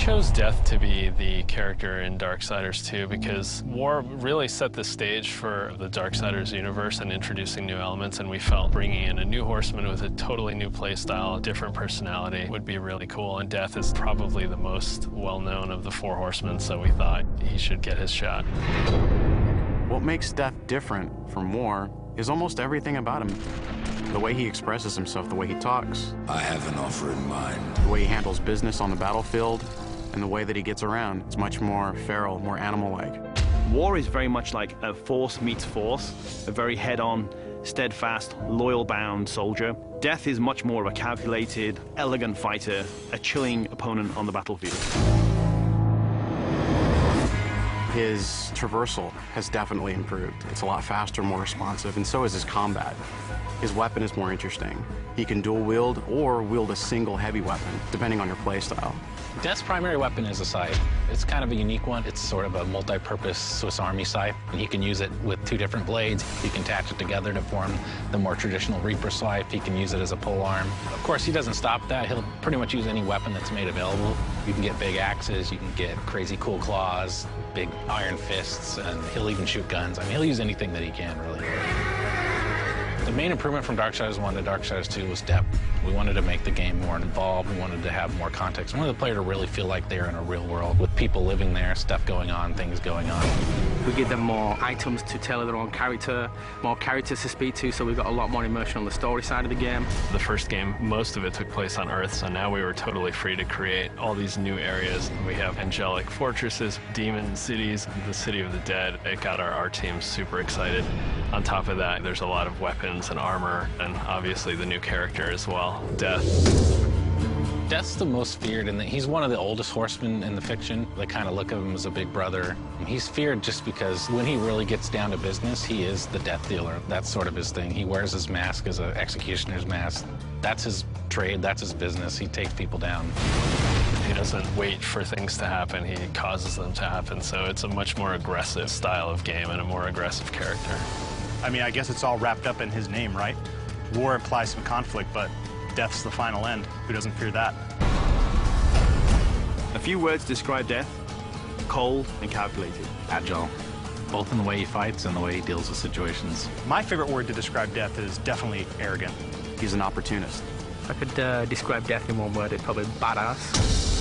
chose Death to be the character in Darksiders 2 because War really set the stage for the Darksiders universe and introducing new elements, and we felt bringing in a new horseman with a totally new playstyle, different personality would be really cool, and Death is probably the most well-known of the four horsemen, so we thought he should get his shot. What makes Death different from War is almost everything about him. The way he expresses himself, the way he talks. I have an offer in mind. The way he handles business on the battlefield, and the way that he gets around. It's much more feral, more animal-like. War is very much like a force meets force, a very head-on, steadfast, loyal-bound soldier. Death is much more of a calculated, elegant fighter, a chilling opponent on the battlefield. His traversal has definitely improved. It's a lot faster, more responsive, and so is his combat. His weapon is more interesting. He can dual wield or wield a single heavy weapon, depending on your playstyle. Death's primary weapon is a scythe. It's kind of a unique one. It's sort of a multi-purpose Swiss Army scythe. And he can use it with two different blades. He can attach it together to form the more traditional Reaper scythe. He can use it as a polearm. Of course, he doesn't stop that. He'll pretty much use any weapon that's made available. You can get big axes, you can get crazy cool claws, big iron fists, and he'll even shoot guns. I mean, he'll use anything that he can, really. The main improvement from Darksiders 1 to Darksiders 2 was depth. We wanted to make the game more involved. We wanted to have more context. We wanted the player to really feel like they're in a real world with people living there, stuff going on, things going on. We give them more items to tailor their own character, more characters to speak to, so we got a lot more immersion on the story side of the game. The first game, most of it took place on Earth, so now we were totally free to create all these new areas. We have angelic fortresses, demon cities, the city of the dead. It got our team super excited. On top of that, there's a lot of weapons and armor, and obviously the new character as well, Death. Death's the most feared, and he's one of the oldest horsemen in the fiction. They kind of look at him as a big brother. He's feared just because when he really gets down to business, he is the death dealer. That's sort of his thing. He wears his mask as an executioner's mask. That's his trade, that's his business. He takes people down. He doesn't wait for things to happen, he causes them to happen. So it's a much more aggressive style of game and a more aggressive character. I mean, I guess it's all wrapped up in his name, right? War implies some conflict, but Death's the final end. Who doesn't fear that? A few words describe Death: cold and calculated. Agile, both in the way he fights and the way he deals with situations. My favorite word to describe Death is definitely arrogant. He's an opportunist. If I could describe Death in one word, it's probably badass.